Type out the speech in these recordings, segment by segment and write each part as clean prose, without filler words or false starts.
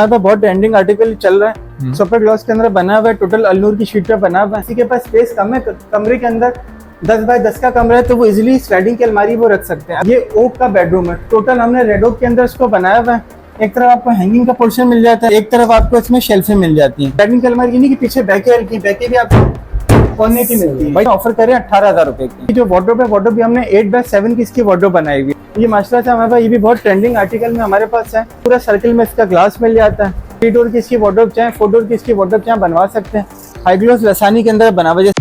यहाँ पे बहुत ट्रेंडिंग आर्टिकल चल रहा है, सुपर ग्लॉस के अंदर बना हुआ है, टोटल अलनूर की शीट पे बना हुआ है। किसी के पास स्पेस कम है कमरे के अंदर, 10 बाय 10 का कमरा है, तो वो इजीली स्लाइडिंग की अलमारी वो रख सकते हैं। ये ओक का बेडरूम है, टोटल हमने रेड ओक के अंदर इसको बनाया हुआ है। एक तरफ आपको हैंगिंग का पोर्शन मिल जाता है, एक तरफ आपको इसमें शेल्फें मिल जाती हैं। स्लाइडिंग की अलमारी नहीं कि पीछे बैके भी आपको कोने की मिलती है। भाई ऑफर करें 18,000 रुपए की। जो वार्डरोब है, वार्डरोब भी हमने 8 बाय 7 की इसकी वार्डरोब बनाई हुई है। ये माशाल्लाह से हमारे पास ये भी बहुत ट्रेंडिंग आर्टिकल में हमारे पास है। पूरा सर्किल में इसका ग्लास मिल जाता है। 3 डोर की इसकी वार्डरोब चाहे 4 डोर की इसकी वार्डरोब चाहे बनवा सकते हैं। हाई ग्लास लसानी के अंदर बना हुआ।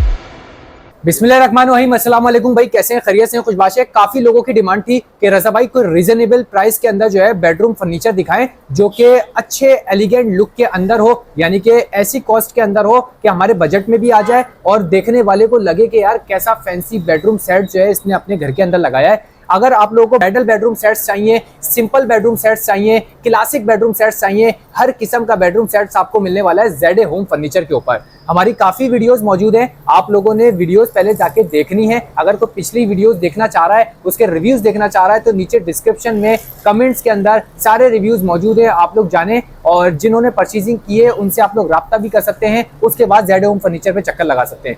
बिस्मिल्लाहिर्रहमानिर्रहीम, अस्सलाम वालेकुम भाई, कैसे हैं? खैरियत से हैं? खुशबाश है। काफी लोगों की डिमांड थी कि रजा भाई कोई रीजनेबल प्राइस के अंदर जो है बेडरूम फर्नीचर दिखाएं जो कि अच्छे एलिगेंट लुक के अंदर हो, यानी कि ऐसी कॉस्ट के अंदर हो कि हमारे बजट में भी आ जाए और देखने वाले को लगे कि यार कैसा फैंसी बेडरूम सेट जो है इसने अपने घर के अंदर लगाया है। अगर आप लोगों को ब्राइडल बेडरूम सेट्स चाहिए, सिंपल बेडरूम सेट्स चाहिए, क्लासिक बेडरूम सेट्स चाहिए, हर किस्म का बेडरूम सेट्स आपको मिलने वाला है जेड होम फर्नीचर के ऊपर। हमारी काफी वीडियोस मौजूद हैं, आप लोगों ने वीडियोस पहले जाके देखनी है। अगर कोई पिछली वीडियोस देखना चाह रहा है, उसके रिव्यूज देखना चाह रहा है, तो नीचे डिस्क्रिप्शन में कमेंट्स के अंदर सारे रिव्यूज मौजूद है, आप लोग जाने और जिन्होंने परचेजिंग की है उनसे आप लोग राब्ता भी कर सकते हैं। उसके बाद जेड होम फर्नीचर पे चक्कर लगा सकते हैं।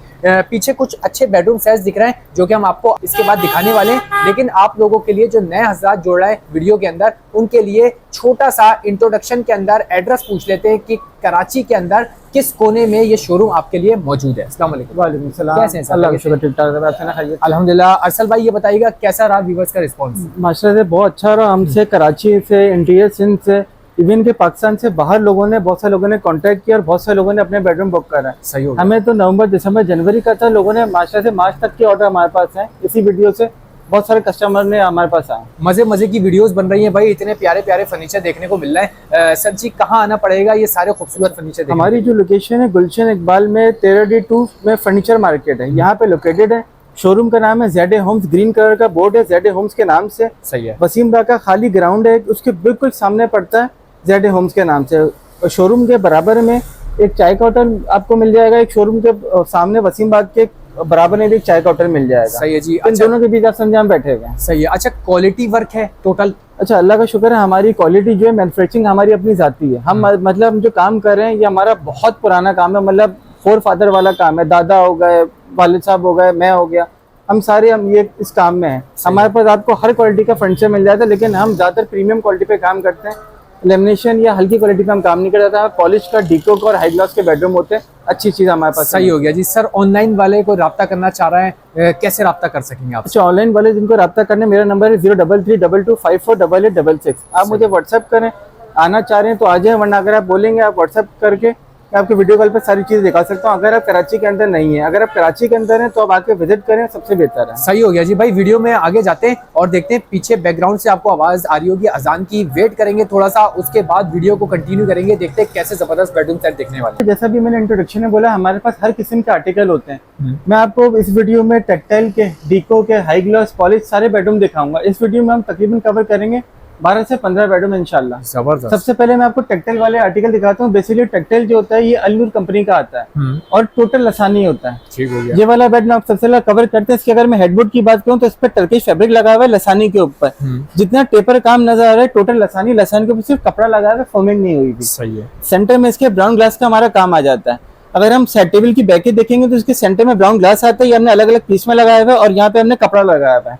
पीछे कुछ अच्छे बेडरूम सेट्स दिख रहे हैं जो कि हम आपको इसके बाद दिखाने वाले हैं, लेकिन आप लोगों के लिए जो नए हज़रात जोड़ रहे हैं वीडियो के अंदर, उनके लिए छोटा सा इंट्रोडक्शन के अंदर एड्रेस पूछ लेते हैं कि कराची के अंदर किस कोने में ये शोरूम आपके लिए मौजूद है। अस्सलाम वालेकुम। वालेकुम सलाम। कैसे हैं? अल्लाह का शुक्र, ठीक ठाक। अल्हम्दुलिल्लाह। अरसल भाई ये बताइएगा कैसा रहा व्यूअर्स का रिस्पांस? माशाल्लाह से बहुत अच्छा रहा। हमसे कराची से, इंटीरियर सिंध से, इवन के पाकिस्तान से बाहर लोगों ने, बहुत सारे लोगों ने कांटेक्ट किया और बहुत सारे लोगों ने अपने बेडरूम बुक करा। सही हो गया। हमें तो नवंबर, दिसंबर, जनवरी का था, लोगों ने माशाल्लाह से मार्च तक के ऑर्डर हमारे पास है। इसी वीडियो से बहुत सारे कस्टमर ने हमारे पास आए। मजे की वीडियोस बन रही हैं भाई, इतने प्यारे प्यारे फर्नीचर देखने को मिल रहा है। सर जी कहाँ आना पड़ेगा ये सारे खूबसूरत फर्नीचर देखने? हमारी जो लोकेशन है गुलशन इकबाल में 13D2 में फर्नीचर मार्केट है, यहाँ पे लोकेटेड है। शोरूम का नाम है जेड होम्स, ग्रीन कलर का बोर्ड है जेड होम्स के नाम से। सही है। वसीम बाग का खाली ग्राउंड है, उसके बिल्कुल सामने पड़ता है जेड होम्स के नाम से। और शोरूम के बराबर में एक चाय का होटल आपको मिल जाएगा। एक शोरूम के सामने वसीम बाग के बराबर में भी एक चाय का होटल मिल जाएगा। सही है जी। इन दोनों के बीच आप समझे हम बैठे हुए हैं। सही है। अच्छा, क्वालिटी वर्क है टोटल? अच्छा, अल्लाह का शुक्र है, हमारी क्वालिटी जो है, मैन्युफैक्चरिंग हमारी अपनी जाती है। हम मतलब जो काम कर रहे हैं ये हमारा बहुत पुराना काम है, मतलब 4 फादर वाला काम है। दादा हो गए, वालिद साहब हो गए, मैं हो गया, हम सारे ये इस काम में हैं। हमारे पास आपको हर क्वालिटी का फर्नीचर मिल जाता है, लेकिन हम ज़्यादातर प्रीमियम क्वालिटी पे काम करते हैं। लेमिनेशन या हल्की क्वालिटी पे हम काम नहीं करता। पॉलिश का, डीकोक और हाई ग्लास के बेडरूम होते हैं, अच्छी चीज़ हमारे पास। सही हो गया जी। सर ऑनलाइन वाले को राब्ता करना चाह रहे हैं, कैसे राब्ता कर सकेंगे आप? अच्छा, ऑनलाइन वाले जिनको राब्ता करने, मेरा नंबर है 0332248888। आप मुझे व्हाट्सएप करें, आना चाह रहे हैं तो आ जाए, वरना अगर आप बोलेंगे आप व्हाट्सएप करके मैं आपको वीडियो कॉल पे सारी चीज़ दिखा सकता हूँ। अगर आप कराची के अंदर नहीं है, अगर आप कराची के अंदर हैं तो आप आके विजिट करें, सबसे बेहतर है। सही हो गया जी। भाई वीडियो में आगे जाते हैं और देखते हैं, पीछे बैकग्राउंड से आपको आवाज आ रही होगी अजान की, वेट करेंगे थोड़ा सा, उसके बाद वीडियो को कंटिन्यू करेंगे, देखते हैं कैसे जबरदस्त बेडरूम सेट देखने वाले। जैसा भी मैंने इंट्रोडक्शन में बोला, हमारे पास हर किस्म के आर्टिकल होते हैं। मैं आपको इस वीडियो में टेक्सटाइल के, डीको के, हाई ग्लास, पॉलिश सारे बेडरूम दिखाऊंगा। इस वीडियो में हम तकरीबन कवर करेंगे 12 से 15 बेडरूम इंशाल्लाह। जबरदस्त। सबसे पहले मैं आपको टेक्सटाइल वाले आर्टिकल दिखाता हूँ। बेसिकली टेक्सटाइल जो होता है ये अलनूर कंपनी का आता है और टोटल लसानी होता है। ठीक हो गया। ये वाला बेड में आप सबसे पहले कवर करते हैं। इसकी अगर मैं हेडबोर्ड की बात करूँ तो इस पर टर्किश फैब्रिक लगा हुआ है लसानी के ऊपर। जितना टेपर काम नजर आ रहा है टोटल लसानी के ऊपर सिर्फ कपड़ा लगा हुआ है, फॉर्मिंग नहीं हुई थी। सही है। सेंटर में इसके ब्राउन ग्लास का हमारा काम आ जाता है। अगर हम सेट टेबल की बैकेट देखेंगे तो इसके सेंटर में ब्राउन ग्लास आता है, ये हमने अलग अलग पीस में लगाया हुआ है और यहाँ पे हमने कपड़ा लगाया हुआ है।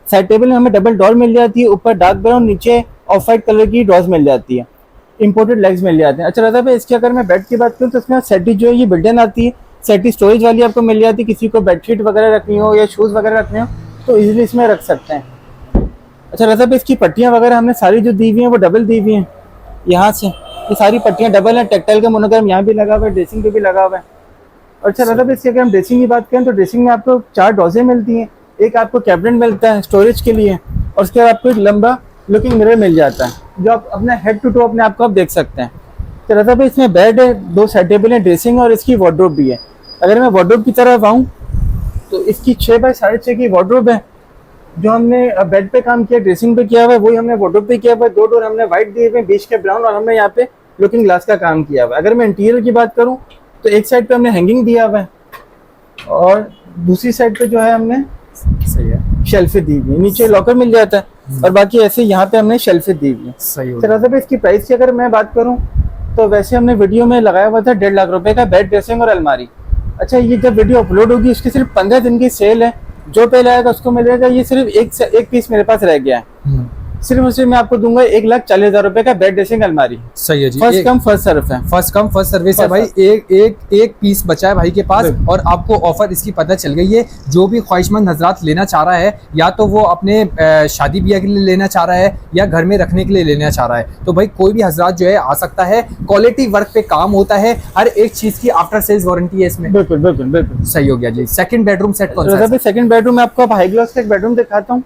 साइड टेबल में हमें डबल डोर मिल जाती है, ऊपर डार्क ब्राउन, नीचे ऑफ वाइट कलर की डोर्स मिल जाती है, इंपोर्टेड लेग्स मिल जाते हैं। अच्छा रहता है इसकी अगर मैं बेड की बात करूँ तो इसमें सेटी जो है ये बिल्ट इन आती है। सेटी स्टोरेज वाली आपको मिल जाती है, किसी को बेडशीट वगैरह रखनी हो या शूज़ वगैरह रखने हो तो इजीली इसमें रख सकते हैं। अच्छा रहता है इसकी पट्टियाँ वगैरह हमने सारी जो दी हुई हैं वो डबल दी हुई हैं। यहाँ से ये सारी पट्टियाँ डबल हैं। टेक्सटाइल का मोनोग्राम यहाँ भी लगा हुआ है, ड्रेसिंग पे भी लगा हुआ है। अच्छा रहता है इसकी अगर हम ड्रेसिंग की बात करें तो ड्रेसिंग में आपको 4 डोजें मिलती हैं, एक आपको कैबिनेट मिलता है स्टोरेज के लिए और उसके बाद आपको एक लंबा लुकिंग मिरर मिल जाता है जो आप अपने हेड टू टो अपने आप को आप देख सकते हैं। तो रहता है इसमें बेड है, 2 साइड टेबल है, ड्रेसिंग और इसकी वार्डरोब भी है। अगर मैं वार्डरोब की तरफ आऊँ तो इसकी 6 बाय 6.5 की वार्डरोब है। जो हमने बेड पे काम किया, ड्रेसिंग पे किया हुआ है, वही हमने वार्डरोब पे किया हुआ है। 2 डोर हमने व्हाइट दिए हुए, बीच के ब्राउन, और हमने यहाँ पे लुकिंग ग्लास का काम किया हुआ है। अगर मैं इंटीरियर की बात करूँ तो एक साइड पे हमने हैंगिंग दिया हुआ है और दूसरी साइड पे जो है हमने सही है शेल्फे दी हुई है। नीचे लॉकर मिल जाता है। और बाकी ऐसे यहाँ पे हमने शेल्फें दी हुई है। सही हो तो रजा भाई इसकी प्राइस की अगर मैं बात करूँ तो वैसे हमने वीडियो में लगाया हुआ था 1.5 लाख रुपए का बेड ड्रेसिंग और अलमारी। अच्छा, ये जब वीडियो अपलोड होगी इसकी सिर्फ 15 दिन की सेल है, जो पहले आएगा उसको मिलेगा। ये सिर्फ एक पीस मेरे पास रह गया है, सिर्फ उसे मैं आपको दूंगा 1,40,000 रुपए का बेड ड्रेसिंग अलमारी। सही है जी, फर्स्ट कम फर्स्ट सर्व है, फर्स्ट कम फर्स्ट सर्विस है भाई। एक पीस बचा है भाई के पास और आपको ऑफर इसकी पता चल गई है। जो भी ख्वाहिशमंद हजरात लेना चाह रहा है, या तो वो अपने शादी ब्याह के लिए लेना चाह रहा है या घर में रखने के लिए लेना चाह रहा है, तो भाई कोई भी हजरात जो है आ सकता है। क्वालिटी वर्क पे काम होता है, हर एक चीज की आफ्टर सेल्स वारंटी है इसमें। बिल्कुल बिल्कुल बिल्कुल सही हो गया जी। सेकंड बेडरूम सेट कौन सा है? सेकंड बेडरूम में आपको हाई ग्लॉस का एक बेडरूम दिखाता हूँ।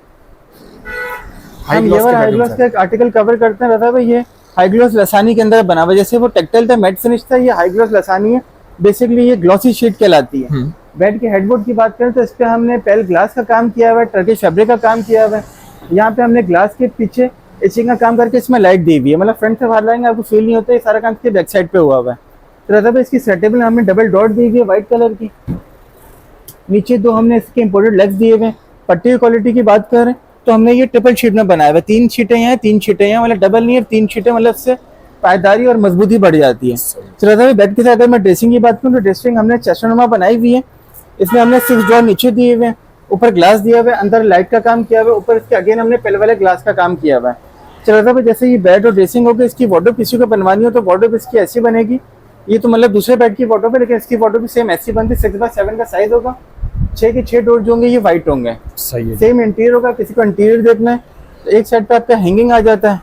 हम ये वाला हाई ग्लॉस का एक आर्टिकल कवर करते हैं रजा भाई। ये हाई ग्लॉस लसानी के अंदर बना हुआ, जैसे वो टेक्सटाइल था मैट फिनिश था, ये हाई ग्लॉस लसानी है। बेसिकली ये ग्लॉसी शीट कहलाती है। बेड के हेडबोर्ड की बात करें तो इस पे हमने पहले ग्लास का काम किया हुआ है, टर्किश फैब्रिक का काम किया हुआ है। यहाँ पे हमने ग्लास के पीछे इचिंग का काम करके इसमें लाइट दी हुई है, मतलब फ्रंट से बाहर लाएंगे आपको फील नहीं होता। ये सारा काम इसके बैक साइड पे हुआ हुआ है। तो रजा भाई इसकी सेटेबल हमने डबल डॉट दी हुई है व्हाइट कलर की। नीचे दो हमने इसके इम्पोर्टेड लेग्स दिए हुए हैं। पट्टी की क्वालिटी की बात करें तो हमने ये ट्रिपल शीट में बनाया हुआ है। 3 शीटें हैं, 3 शीटें हैं, मतलब डबल नहीं है, 3 शीटें, मतलब इससे पायदारी और मजबूती बढ़ जाती है। तो बेड के साथ अगर मैं ड्रेसिंग की बात करूँ तो ड्रेसिंग हमने चेस्टनुमा बनाई हुई है। इसमें हमने 6 ड्रॉर नीचे दिए हुए हैं, ऊपर ग्लास दिया हुआ है, अंदर लाइट का काम किया हुआ है, ऊपर इसके अगेन हमने पहले वाले ग्लास का काम किया हुआ है। चलो भाई जैसे ये बेड और ड्रेसिंग होगी, इसकी वार्डरोब किसी को बनवानी हो तो वार्डरोब इसकी ऐसी बनेगी। ये तो मतलब दूसरे बेड की वार्डरोब है, लेकिन इसकी वार्डरोब भी सेम ऐसी बनती है। 6x7 का साइज होगा, 6 के 6 डोर जो होंगे ये व्हाइट होंगे। सही है। सेम इंटीरियर होगा। किसी को इंटीरियर देखना है तो एक साइड पे आपका हैंगिंग आ जाता है,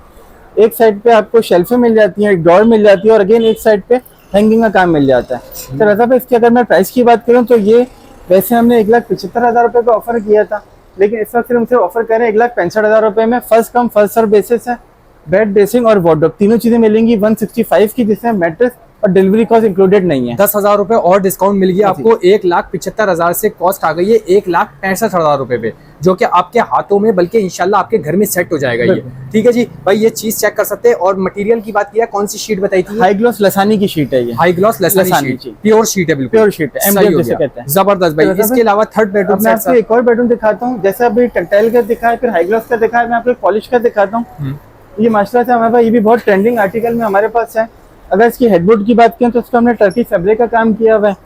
एक साइड पे आपको शेल्फें मिल जाती हैं, एक डोर मिल जाती है, और अगेन एक साइड पे हैंगिंग का काम मिल जाता है। तो रजा भाई इसकी अगर मैं प्राइस की बात करूँ तो ये वैसे हमने 1,75,000 रुपये का ऑफर किया था, लेकिन इस वक्त सिर्फ ऑफर करें 1,65,000 रुपये में। First come first serve basis है। बेड ड्रेसिंग और वार्डरोब तीनों चीजें मिलेंगी 165 की, जिसमें मैट्रेस और डिलीवरी कॉस्ट इंक्लूडेड नहीं है। 10,000 रुपए और डिस्काउंट मिल गया आपको। 1,75,000 से कॉस्ट आ गई है 1,65,000 रुपए पे, जो कि आपके हाथों में, बल्कि इंशाल्लाह आपके घर में सेट हो जाएगा ये। ठीक है जी भाई, ये चीज चेक कर सकते हैं। और मटेरियल की बात किया, कौन सी शीट बताई थी? हाई ग्लॉस लसानी की शीट है ये। हाई ग्लॉस लसानी शीट, प्योर शीट है, बिल्कुल प्योर शीट है, MDF जैसे कहते हैं। जबरदस्त भाई। इसके अलावा थर्ड बेडरूम मैं आपको एक और बेडरूम दिखाता हूँ। जैसे अभी टेक्सटाइल का दिखाया, फिर हाई ग्लॉस का दिखाया, मैं आपको पॉलिश का दिखाता हूँ। ये माशाल्लाह से हमारे पास ये भी बहुत ट्रेंडिंग आर्टिकल में हमारे पास है। अगर इसकी हेडबोर्ड की बात करें तो उसको हमने टर्की फैब्रिक का काम किया हुआ है।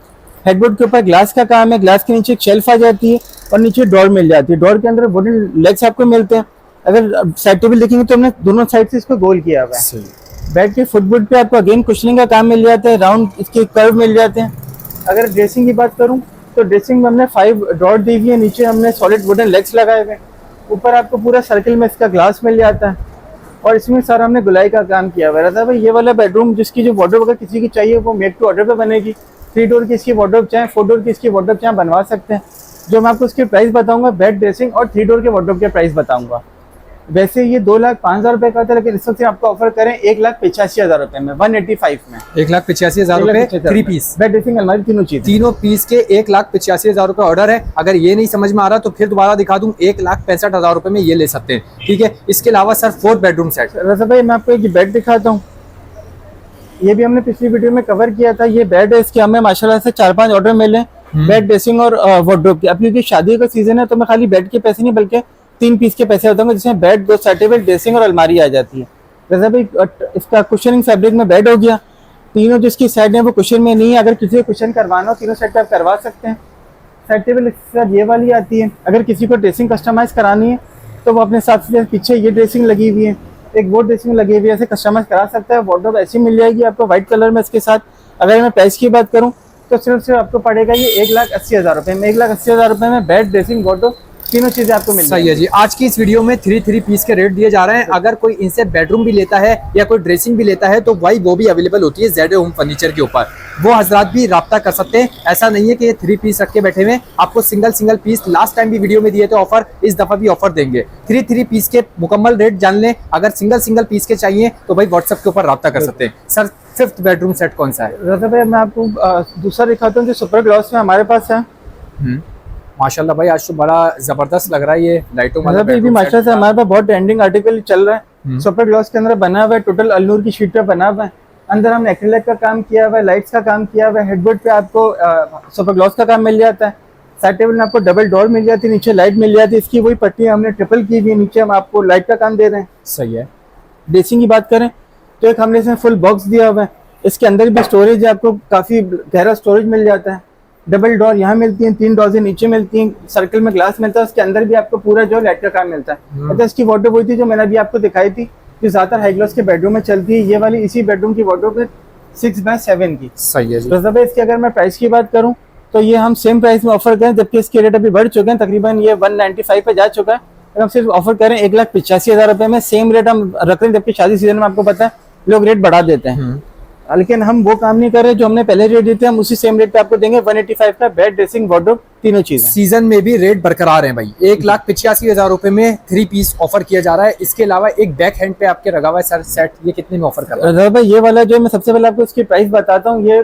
हेडबोर्ड के ऊपर ग्लास का काम है, ग्लास के नीचे एक शेल्फ आ जाती है और नीचे डोर मिल जाती है। डोर के अंदर वुडन लेग्स आपको मिलते हैं। अगर साइड टेबल देखेंगे तो हमने दोनों साइड से इसको गोल किया हुआ है। बेड के फुटबोर्ड पे आपको अगेन कुशनिंग का काम मिल जाता है, राउंड इसके कर्व मिल जाते हैं। अगर ड्रेसिंग की बात करूँ तो ड्रेसिंग में हमने 5 डॉट दी हुई है, नीचे हमने सॉलिड वुडन लेग्स लगाए हुए हैं, ऊपर आपको पूरा सर्किल में इसका ग्लास मिल जाता है, और इसमें सारा हमने गुलाई का काम किया हुआ है। भाई ये वाला बेडरूम जिसकी जो वार्डरोब अगर किसी की चाहिए वो मेक टू ऑर्डर पे बनेगी। 3 डोर की इसकी वार्डरोब चाहे, 4 डोर की इसकी वार्डरोब चाहे बनवा सकते हैं। जो मैं आपको इसके प्राइस बताऊंगा, बेड ड्रेसिंग और 3 डोर के वार्डरोब के प्राइस बताऊंगा। वैसे ये 2,05,000 रुपए का था, लेकिन इस वक्त आपको ऑफर करें 1,85,000 रुपए में, 185 में। 1,85,000 रुपए 3 पीस बेड ड्रेसिंग अलमारी तीनों चीज, तीनों पीस के 1,85,000 रुपए ऑर्डर है। अगर ये नहीं समझ में आ रहा तो फिर दोबारा दिखा दूं, 1,65,000 रुपए में ये ले सकते हैं। ठीक है। इसके अलावा सर 4th बेडरूम सेट। रजा भाई मैं आपको एक बेड दिखाता हूँ। ये भी हमने पिछली वीडियो में कवर किया था। ये बेड है, इसके हमें माशाल्लाह से 4-5 ऑर्डर मिले बेड ड्रेसिंग और वार्डरोब के। अब क्योंकि शादी का सीजन है तो मैं खाली बेड के पैसे नहीं बल्कि 3 पीस के पैसे बताऊंगा, जिसमें बेड, 2 सेट टेबल, ड्रेसिंग और अलमारी आ जाती है। जैसे भाई इसका कुशनिंग फैब्रिक में बेड हो गया। तीनों जिसकी साइड है वो कुशन में नहीं है। अगर किसी को कुशन करवाना हो तीनों साइड पे आप करवा सकते हैं। सेट टेबल इसके साथ ये वाली आती है। अगर किसी को ड्रेसिंग कस्टमाइज करानी है तो वो अपने हिसाब से, पीछे ये ड्रेसिंग लगी हुई है, एक वो ड्रेसिंग लगी हुई है, ऐसे कस्टमाइज करा सकता है। वार्डरोब ऐसी मिल जाएगी आपको व्हाइट कलर में इसके साथ। अगर मैं प्राइस की बात करूँ तो सिर्फ आपको पड़ेगा ये 1,80,000 रुपए में। 1,80,000 रुपए में बेड, ड्रेसिंग, वार्डरोब तीनों चीजें आपको मिल सही है जी। आज की इस वीडियो में 3 पीस के रेट दिए जा रहे हैं। अगर कोई इनसे बेडरूम भी लेता है या कोई ड्रेसिंग भी लेता है तो भाई वो भी अवेलेबल होती है ZA होम फर्नीचर के ऊपर। वो हजरात भी राब्ता कर सकते हैं। ऐसा नहीं है कि ये 3 पीस रख के बैठे हुए, आपको सिंगल पीस लास्ट टाइम भी वीडियो में दिए थे ऑफर, इस दफा भी ऑफर देंगे। 3 पीस के मुकम्मल रेट जान लें। अगर सिंगल पीस के चाहिए तो भाई व्हाट्सएप के ऊपर राब्ता कर सकते हैं। सर 5th बेडरूम सेट कौन सा है? रजा भाई मैं आपको दूसरा दिखाता हूँ जो सुपर ग्लॉस में हमारे पास है। माशाल्लाह भाई आज तो बड़ा जबरदस्त लग रहा है ये लाइटों वाला भी माशाल्लाह से हमारे पास बहुत ट्रेंडिंग आर्टिकल चल रहा है। सुपर ग्लॉस के अंदर बना हुआ है, टोटल अलनूर की शीट पे बना हुआ है। अंदर हमने एक्रिलिक का काम किया हुआ है, लाइट्स का काम किया हुआ है। हेडबोर्ड पे आपको सुपर ग्लॉस का काम मिल जाता है। साइड टेबल में आपको डबल डोर मिल जाती है, नीचे लाइट मिल जाती है, इसकी वही पट्टी हमने ट्रिपल की हुई है, नीचे हम आपको लाइट का काम दे रहे हैं। सही है। ड्रेसिंग की बात करें तो एक हमने इसमें फुल बॉक्स दिया हुआ है, इसके अंदर भी स्टोरेज है, आपको काफी गहरा स्टोरेज मिल जाता है। डबल डोर यहाँ मिलती है, 3 डोर नीचे मिलती हैं, सर्कल में ग्लास मिलता है, उसके अंदर भी आपको पूरा जो लाइट का काम मिलता है। अच्छा, इसकी वार्डरोब वही थी जो मैंने अभी आपको दिखाई थी, जो ज्यादातर हाई ग्लास के बेडरूम में चलती है, ये वाली इसी बेडरूम की वार्डरोब है 6x7 की। सही है जी। तो जब इसकी अगर मैं प्राइस की बात करूं तो ये हम सेम प्राइस में ऑफर करें, जबकि इसके रेट अभी बढ़ चुके हैं, तकरीबन ये 195 पे जा चुका है। अगर हम सिर्फ ऑफर करें 1,85,000 रुपए में, सेम रेट हम रख रहे हैं, जबकि शादी सीजन में आपको पता है लोग रेट बढ़ा देते हैं, लेकिन हम वो काम नहीं कर रहे। जो हमने पहले रेट दिए थे हम उसी सेम रेट पे आपको देंगे। 185 का बेड, ड्रेसिंग, वार्डरोब, तीनों चीजें। सीजन में भी रेट बरकरार है भाई। 1,85,000 रुपए में 3 पीस ऑफर किया जा रहा है। इसके अलावा एक बैक हैंड पे आपके लगा हुआ है सर सेट, ये कितने में ऑफर कर रहा है? भाई ये वाला जो मैं सबसे पहले आपको इसकी प्राइस बताता हूँ, ये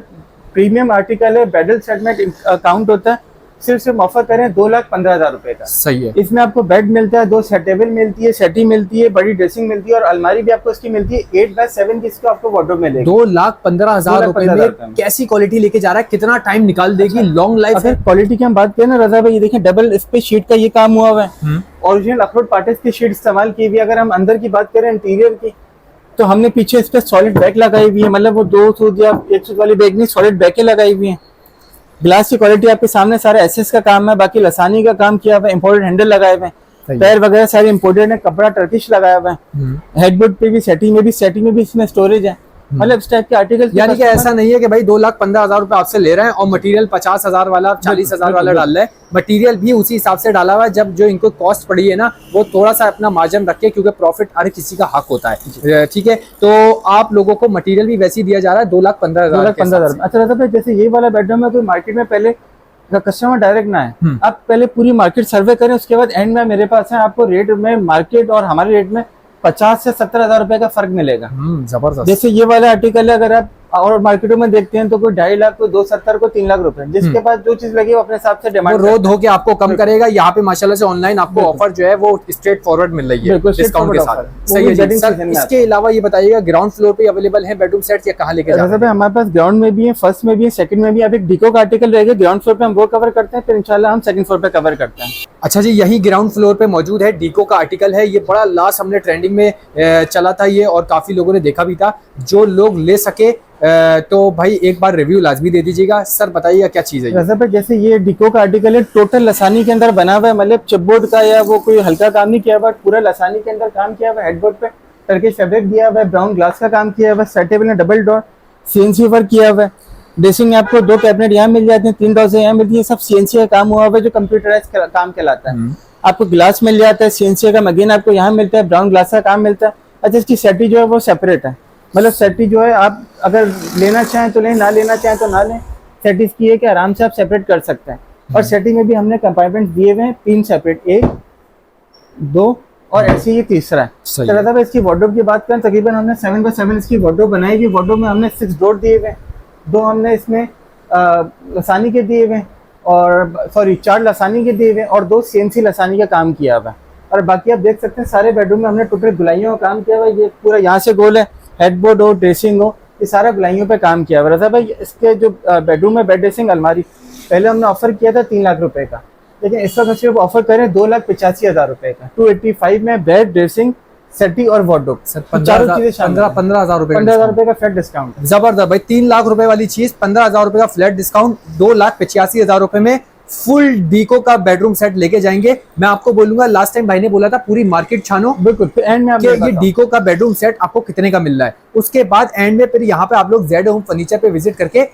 प्रीमियम आर्टिकल है, बेडल सेट में अकाउंट होता है, सिर्फ ऑफर करें 2,15,000 रुपए का। सही है। इसमें आपको बेड मिलता है, 2 सेट टेबल मिलती है, सेटी मिलती है, बड़ी ड्रेसिंग मिलती है और अलमारी भी आपको इसकी मिलती है 8x7 की, इसको आपको वार्डरोब मिलेगी। 2,15,000 रुपए में कैसी क्वालिटी लेके जा रहा है, कितना टाइम निकाल देगी, लॉन्ग लाइफ है। अगर क्वालिटी की हम बात करें ना रजा भाई, ये देखें डबल इस पे शीट का ये काम हुआ हुआ है, ओरिजिनल अखरोट पार्टिस की शीट इस्तेमाल की हुई है। अगर हम अंदर की बात करें इंटीरियर की, तो हमने पीछे इस पे सॉलिड बैक लगाई हुई है, मतलब वो 2 सूद या 1 सूद वाली बैग नहीं, सॉलिड बैकें लगाई हुई है। ग्लास की क्वालिटी आपके सामने, सारा एसएस का काम है, बाकी लसानी का काम किया हुआ है, इंपोर्टेड हैंडल लगाए हुए हैं, पैर वगैरह सारे इंपोर्टेड है, कपड़ा टर्किश लगाया हुआ है, हेडबोर्ड पे भी सेटिंग में भी इसमें स्टोरेज है, मतलब इस टाइप के आर्टिकल। यानी कि ऐसा नहीं है कि भाई 2,15,000 रुपए आपसे ले रहे हैं और मटेरियल 50,000 वाला 40,000 वाला डाल रहा है, मटेरियल भी उसी हिसाब से डाला हुआ है। जब जो इनको कॉस्ट पड़ी है ना, वो थोड़ा सा अपना मार्जिन रखे, क्योंकि प्रॉफिट हर किसी का हक होता है, ठीक है। तो आप लोगों को मटेरियल भी वैसे ही दिया जा रहा है 2,15,000। अच्छा रहता है, जैसे ये वाला बेडरूम है, कोई मार्केट में पहले कस्टमर डायरेक्ट ना है, आप पहले पूरी मार्केट सर्वे करें, उसके बाद एंड में मेरे पास है, आपको रेट में मार्केट और हमारे रेट में 50 से 70,000 रुपए का फर्क मिलेगा। जबरदस्त। जैसे ये वाला आर्टिकल है, अगर आप और मार्केटों में देखते हैं तो कोई 2.5 लाख, कोई 270, को 3 लाख रुपए, जिसके पास जो चीज लगी वो अपने हिसाब से डिमांड रोड होके आपको कम करेगा। यहाँ पे माशाल्लाह से ऑनलाइन आपको ऑफर जो है वो स्ट्रेट फॉरवर्ड मिल रही है डिस्काउंट के साथ। सही है जी सर। इसके अलावा ये बताइएगा ग्राउंड फ्लोर पे अवेलेबल है बेडरूम सेट या कहाँ लेके जा रहे हैं? हमारे पास ग्राउंड में भी है, फर्स्ट में भी है, सेकंड में भी। अब एक डीको का आर्टिकल रहेगा ग्राउंड फ्लोर पे, हम वो कवर करते हैं, फिर इंशाल्लाह हम सेकंड फ्लोर पे कवर करते हैं। अच्छा जी, यही ग्राउंड फ्लोर पे मौजूद है डीको का आर्टिकल है। ये बड़ा लास्ट हमने ट्रेंडिंग में चला था ये, और काफी लोगों ने देखा भी था। जो लोग ले सके तो भाई एक बार रिव्यू लाजमी दे दीजिएगा। सर बताइएगा क्या चीज है? वैसे पे जैसे ये डीको का आर्टिकल है, टोटल लसानी के अंदर बना हुआ है, मतलब चपबोर्ड का या वो कोई हल्का काम नहीं किया हुआ, पूरा लसानी के अंदर काम किया हुआ है। हेडबोर्ड पे टर्किश फैब्रिक दिया हुआ है, ब्राउन ग्लास का काम किया हुआ है, सेट टेबल में डबल डोर सीएनसी वर्क किया हुआ है। ड्रेसिंग में आपको 2 कैबिनेट यहाँ मिल जाते हैं, 3 डोर यहाँ मिलती है, सब सीएनसी का काम हुआ हुआ है, जो कंप्यूटराइज काम कहलाता है। आपको ग्लास मिल जाता है सीएनसी का, मगेन आपको यहाँ मिलता है, ब्राउन ग्लास का काम मिलता है। अच्छा, इसकी सेटी जो है वो सेपरेट है, मतलब सेटी जो है आप अगर लेना चाहें तो लें, ना लेना चाहें तो ना लें। सेटी इसकी है कि आराम से आप सेपरेट कर सकते हैं। और सेटी में भी हमने कंपार्टमेंट दिए हुए हैं 3 सेपरेट, 1, 2 और ऐसे ये तीसरा है। चला था इसकी वार्डरोब की बात करें, तकरीबन हमने 7x7 इसकी वार्डरोब बनाई हुई। वार्डरोब में हमने 6 डोर दिए हुए हैं, 2 हमने इसमें लसानी के दिए हुए हैं, और सॉरी 4 लसानी के दिए हुए हैं, और 2 सीएनसी लसानी का काम किया हुआ है। और बाकी आप देख सकते हैं सारे बेडरूम में हमने टोटल गुलाइयों का काम किया हुआ है। ये पूरा यहाँ से गोल है, हेडबोर्ड हो, ड्रेसिंग हो, ये सारा गुलाइयों पे काम किया हुआ है। रजा भाई इसके जो बेडरूम में बेड, ड्रेसिंग, अलमारी पहले हमने ऑफर किया था 3 लाख रुपए का, लेकिन इस वक्त सिर्फ ऑफर करें 2,85,000 रुपए का। 285 में बेड, ड्रेसिंग, सेटी और वार्डरोब, चारों चीजें 15,000 रुपए, 15,000 रुपए का फ्लैट डिस्काउंट। जबरदस्त भाई, 3 लाख रुपए वाली चीज 15,000 रुपए का फ्लैट डिस्काउंट, 2,85,000 रुपए में फुल डीको का बेडरूम सेट लेके जाएंगे। मैं आपको बोलूंगा, लास्ट टाइम भाई ने बोला था पूरी मार्केट छानो, बिल्कुल एंड में ये डीको का बेडरूम सेट आपको कितने का मिल रहा है। उसके बाद एंड में फिर यहाँ पे आप लोग जेड होम फर्नीचर पे विजिट करके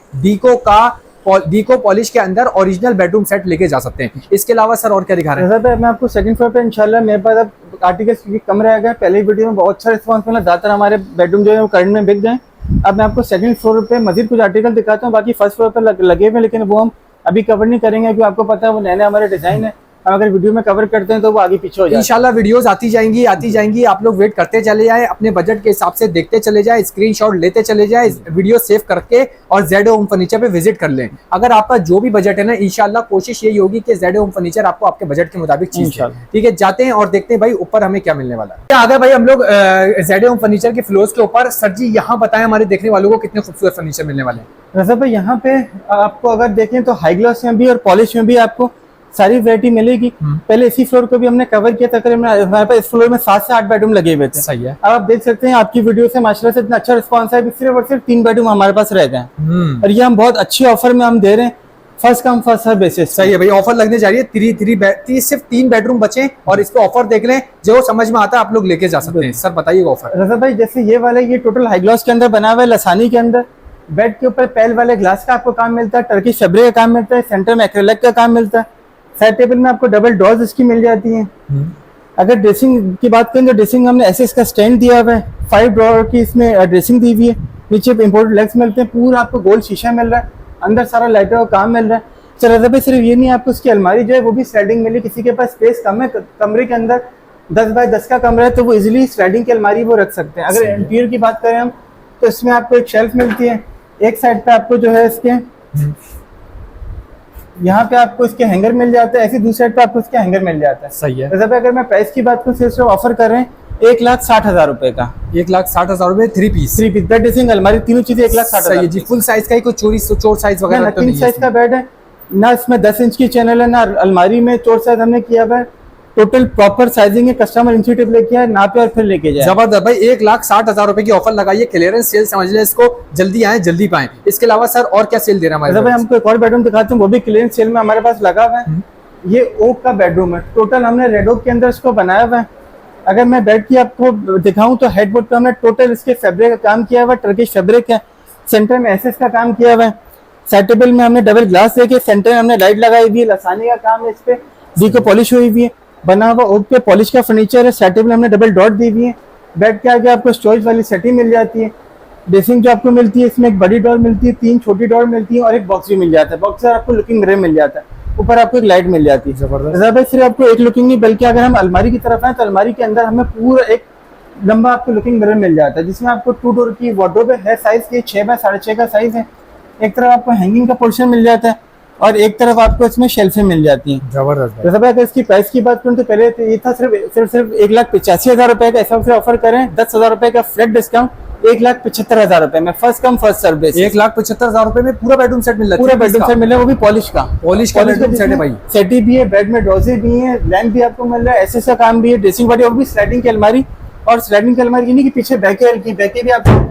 डीको पॉलिश के अंदर ओरिजिनल बेडरूम सेट लेके जा सकते हैं। इसके अलावा सर और क्या दिखा रहे हैं? मैं आपको सेकंड फ्लोर पे इंशाल्लाह मेरे पास अब आर्टिकल्स कम रहेगा। पहले वीडियो में बहुत अच्छा रिस्पांस मिला, ज्यादातर हमारे बेडरूम जो है वो करंट में बिक गए। अब मैं आपको सेकंड फ्लोर पे मजीद कुछ आर्टिकल दिखाता हूँ, बाकी फर्स्ट फ्लोर पर लगे हुए, लेकिन वो हम अभी कवर नहीं करेंगे क्योंकि आपको पता है वो नए हमारे डिजाइन है। हम अगर वीडियो में कवर करते हैं तो वो आगे पीछे हो जाए। इंशाल्लाह वीडियोस आती जाएंगी, आप लोग वेट करते चले जाए, अपने बजट के हिसाब से देखते चले जाए, स्क्रीनशॉट लेते चले जाए, वीडियो सेव करके और जेड होम फर्नीचर पे विजिट कर लें। अगर आपका जो भी बजट है ना, इंशाल्लाह कोशिश यही होगी कि जेड होम फर्नीचर आपको आपके बजट के मुताबिक चीज, ठीक है। जाते हैं और देखते हैं भाई ऊपर हमें क्या मिलने वाला है। आगे भाई हम लोग जेड होम फर्नीचर के फ्लोर्स के ऊपर। सर जी यहाँ बताएं हमारे देखने वालों को कितने खूबसूरत फर्नीचर मिलने वाले हैं। रजा भाई यहाँ पे आपको अगर देखें तो हाई ग्लास में भी और पॉलिश में भी आपको सारी वैरायटी मिलेगी। पहले इसी फ्लोर को भी हमने कवर किया था, करीब हमारे पास इस फ्लोर में 7 से 8 बेडरूम लगे हुए थे। सही है। अब आप देख सकते हैं आपकी वीडियो से माशाल्लाह से इतना अच्छा रिस्पॉन्स है, सिर्फ और सिर्फ 3 बेडरूम हमारे पास रह गए हैं और ये हम बहुत अच्छे ऑफर में हम दे रहे हैं, first come first serve basis. सही है भाई, ऑफर लगने जा रही है। सिर्फ 3 बेडरूम बचे और इस पे ऑफर देख लें, जो समझ में आता है आप लोग लेके जा सकते हैं। सर बताइएगा ऑफर। रजा भाई जैसे ये वाला, ये टोटल हाई ग्लॉस के अंदर बना हुआ है, लसानी के अंदर। बेड के ऊपर पैल वाले ग्लास का आपको काम मिलता है, टर्किश फैब्रिक का काम मिलता है, सेंटर में एक्रेलिक का काम मिलता है। साइड टेबल में आपको डबल डोर्स इसकी मिल जाती हैं। अगर ड्रेसिंग की बात करें तो ड्रेसिंग हमने ऐसे इसका स्टैंड दिया हुआ है, 5 ड्रॉअर की इसमें ड्रेसिंग दी हुई है, नीचे इम्पोर्टेड लेग्स मिलते हैं, पूरा आपको गोल्ड शीशा मिल रहा है, अंदर सारा लाइटर का काम मिल रहा है। चल रजा भाई सिर्फ ये नहीं, आपको उसकी अलमारी जो है वो भी स्लाइडिंग मिली। किसी के पास स्पेस कम है कमरे के अंदर, 10 बाय 10 का कमरा है, तो वो इजीली स्लाइडिंग की अलमारी वो रख सकते हैं। अगर इंटीरियर की बात करें हम तो इसमें आपको एक शेल्फ मिलती है, एक साइड पे आपको जो है इसके यहाँ पे आपको इसके हैंगर मिल जाता है, ऐसी दूसरी साइड पे आपको इसके हैंगर मिल जाता है। सही है। जैसे अगर मैं प्राइस की बात करूँ, सिर्फ ऑफर कर रहे हैं 1,60,000 रुपए का। 1,60,000 रुपए 3 पीस बेड ड्रेसिंग अलमारी तीनों चीजें 1,60,000। सही है जी। फुल साइज का ही कोई चोर साइज वगैरह तो 3 नहीं है साइज का बेड है ना, इसमें 10 इंच की चैनल है ना, अलमारी में चोर साइज हमने किया हुआ है। टोटल प्रॉपर साइजिंग है, कस्टमर इंस्टीट्यूट लेके आए, नापे और फिर लेके जाए। जबरदस्त भाई, 1,60,000 रुपए की ऑफर लगाइए, क्लियरेंस सेल समझ ले इसको, जल्दी आए जल्दी पाएं। इसके अलावा सर और क्या सेल दे रहा है भाई? हमको एक और बेडरूम दिखाते हैं, वो भी क्लियरेंस सेल में हमारे पास लगा हुआ है। ये ओक का बेडरूम है, टोटल हमने रेड ओक के अंदर इसको बनाया हुआ है। अगर मैं बेड की आपको दिखाऊं तो हेडबोर्ड पे हमने टोटल इसके फैब्रिक का काम किया हुआ है, टर्किश फैब्रिक है, सेंटर में एसएस का काम किया हुआ है। साइड टेबल में हमने डबल ग्लास देके सेंटर में हमने लाइट लगाई हुई है, लसानी का काम है, इस पे डीको पॉलिश हुई हुई है, बना हुआ ओक पे पॉलिश का फर्नीचर है। साइड टेबल हमने डबल डॉट दी हुई है। बेड के आगे आपको स्टोरेज वाली सेटिंग मिल जाती है। ड्रेसिंग जो आपको मिलती है, इसमें एक बड़ी डोर मिलती है, 3 छोटी डोर मिलती है और एक बॉक्स भी मिल जाता है। बॉक्स से आपको लुकिंग मिरर मिल जाता है, ऊपर आपको एक लाइट मिल जाती है। जबरदस्त। सिर्फ आपको एक लुकिंग नहीं, बल्कि अगर हम अलमारी की तरफ आए तो अलमारी के अंदर हमें पूरा एक लंबा आपको लुकिंग मिरर मिल जाता है, जिसमें आपको 2 डोर की वार्डरोब है, साइज की 6 बाय 6.5 का साइज है। एक तरफ आपको हैंगिंग का पोर्शन मिल जाता है और एक तरफ आपको इसमें शेल्फें मिल जाती हैं। जबरदस्त। जैसे अगर इसकी प्राइस की बात करूँ तो पहले तो ये था सिर्फ 1,85,000 रुपए का, ऐसा ऑफर करें 10,000 रुपए का फ्लैट डिस्काउंट 1,75,000 रुपए में, फर्स्ट कम फर्स्ट सर्विस। 1,75,000 रुपए में पूरा बेडरूम सेट मिल रहा है। पूरा बेडरूम सेट मिल रहा है, वो भी पॉलिश का बेडरूम सेट है भाई। सेटी भी है, बेड में डोजे भी है, लैंप भी आपको मिल रहा है, ऐसे काम भी है, ड्रेसिंग बॉडी, वो भी स्लाइडिंग की अलमारी। और स्लाइडिंग की अलमारी नहीं कि पीछे बैके भी आपको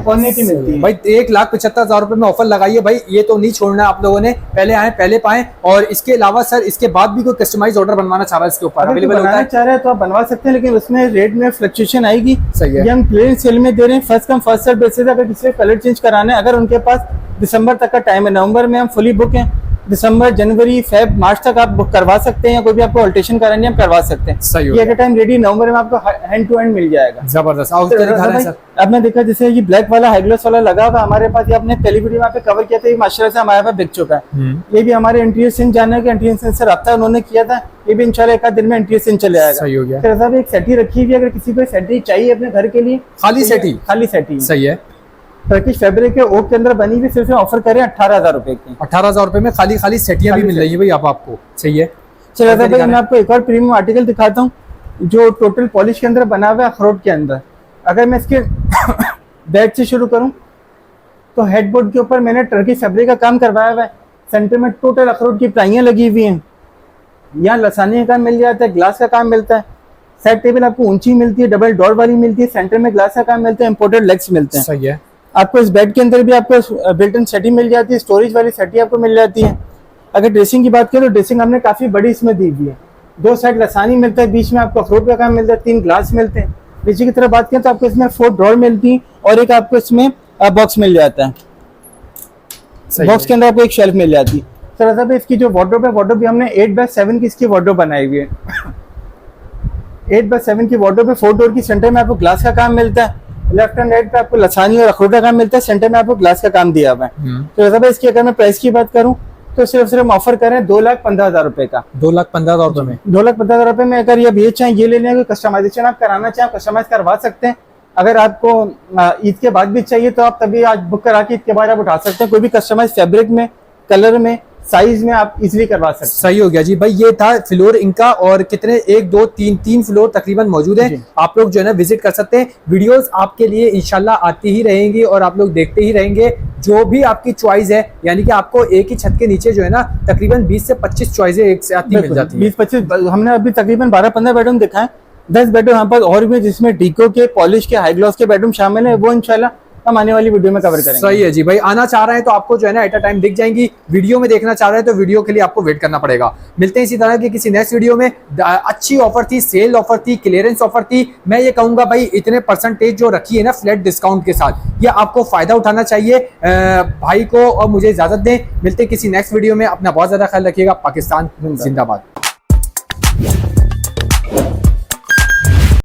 खोलने की मिलती है भाई। 1,75,000 रुपए में ऑफर लगाइए भाई, ये तो नहीं छोड़ना आप लोगों ने, पहले आए पहले पाएं। और इसके अलावा सर इसके बाद भी कोई कस्टमाइज ऑर्डर बनवाना चाह रहा है इसके ऊपर अवेलेबल होता है? चाह रहे हैं तो आप बनवा सकते हैं, लेकिन उसमें रेट में फ्लक्चुएशन आएगी। सही है। ये हम क्लियरेंस सेल में दे रहे हैं, first come first serve basis. अगर किसी कलर चेंज कराना है, अगर उनके पास दिसंबर तक का टाइम है, नवंबर में हम फुली बुक हैं, दिसंबर जनवरी फेब मार्च तक आप बुक करवा सकते हैं, या कोई भी आपको अल्टेरेशन करानी है आप करवा सकते हैं। सही ये एट अ टाइम रेडी, नवंबर में आपको हैंड टू हैंड मिल जाएगा। जबरदस्त। आपने देखा जैसे ये ब्लैक वाला हाई ग्लॉस वाला लगा हुआ हमारे पास, ये आपने पहली वीडियो में कवर किया था, ये माशाल्लाह से हमारे पास बिक चुका है। ये भी हमारे इंटीरियर सिंह जाने के इंटीरियर सिंह से रब्ता उन्होंने किया था, ये भी इंशाल्लाह एक आध दिन में इंटीरियर सिंह चले आएगा। सही हो गया। फिर साहब एक सेटी रखी हुई है, अगर किसी को सेटी चाहिए अपने घर के लिए, खाली सेटी। सही है। टर्किश फैब्रिक के ओक के अंदर बनी हुई, सिर्फ ऑफर करें 18,000 रुपए की। 18,000 रुपए में खाली सेटियां भी मिल रही है भाई आपको। सही है। चलो भाई मैं आपको एक और प्रीमियम आर्टिकल दिखाता हूँ, जो टोटल पॉलिश के अंदर बना हुआ है, अखरोट के अंदर। अगर मैं इसके बेड से शुरू करूं तो हेडबोर्ड के ऊपर मैंने टर्की फैब्रिक का काम करवाया हुआ है, सेंटर में टोटल अखरोट की प्लाइयां लगी हुई हैं, यहाँ लसानी का काम मिल जाता है, ग्लास का काम मिलता है। साइड टेबल आपको ऊंची मिलती है, डबल डोर वाली मिलती है, सेंटर में ग्लास का काम मिलता है, इंपोर्टेड लेग्स मिलते हैं। सही है। आपको इस बेड के अंदर भी आपको बिल्ट इन सेटिंग मिल जाती है, स्टोरेज वाली सेटिंग आपको मिल जाती है। अगर ड्रेसिंग की बात करें तो ड्रेसिंग हमने काफी बड़ी इसमें दी हुई है, 2 साइड लसानी मिलता है, बीच में आपको अखरोट का काम मिलता है, 3 ग्लास मिलते हैं। नीचे की तरफ बात करें तो आपको इसमें 4 ड्रॉर मिलती है और एक आपको इसमें बॉक्स मिल जाता है। बॉक्स के अंदर आपको एक शेल्फ मिल जाती है। सर साहब इसकी जो वार्डरोब है, वार्डरोब भी हमने 8x7 की इसकी वार्डरोब बनाई हुई है। 8x7 की वार्डरोब में 4 डोर की, सेंटर में आपको ग्लास का काम मिलता है, लेफ्ट एंड राइट पे आपको लसानी और अखरोट का काम मिलता है, सेंटर में आपको ग्लास का काम दिया हुआ है। तो साहब इसकी अगर मैं प्राइस की बात करूं तो सिर्फ ऑफर करें 2,15,000 रुपए का। 2,15,000 रुपए में 2,15,000 रुपए में अगर ये चाहें, ये लेने का कस्टमाइजेशन आप कराना चाहें, कस्टमाइज करवा सकते हैं। अगर आपको ईद के बाद भी चाहिए तो आप तभी आज बुक करा के ईद के बाद आप उठा सकते हैं। कोई भी कस्टमाइज फैब्रिक में, कलर में, साइज में आप इजीली करवा सकते हैं। सही हो गया जी भाई, ये था फ्लोर इनका, और कितने 1 2 3 3 फ्लोर तकरीबन मौजूद है। आप लोग जो है ना विजिट कर सकते हैं। वीडियोस आपके लिए इंशाल्लाह आती ही रहेंगी और आप लोग देखते ही रहेंगे, जो भी आपकी चॉइस है। यानी कि आपको एक ही छत के नीचे जो है ना तकरीबन 20 से 25 चॉइसें एक साथ ही मिल जाती है। 20-25 हमने अभी तकरीबन 12-15 बेडरूम दिखाए, 10 बेडरूम यहाँ पर और भी जिसमें डीको के, पॉलिश के, हाई ग्लॉस के बेडरूम शामिल है, वो इंशाल्लाह हम आने वाली वीडियो में कवर करेंगे। सही है जी भाई, आना चाह रहे हैं तो आपको जो है ना एट अ टाइम दिख जाएंगी। वीडियो में देखना चाह रहे हैं तो वीडियो के लिए आपको वेट करना पड़ेगा। मिलते हैं इसी तरह की किसी नेक्स्ट वीडियो में। अच्छी ऑफर थी, सेल ऑफर थी, क्लियरेंस ऑफर थी। मैं ये कहूंगा भाई इतने परसेंटेज जो रखी है ना फ्लैट डिस्काउंट के साथ, ये आपको फायदा उठाना चाहिए भाई को। और मुझे इजाजत दें, मिलते हैं किसी नेक्स्ट वीडियो में। अपना बहुत ज्यादा ख्याल रखिएगा। पाकिस्तान जिंदाबाद।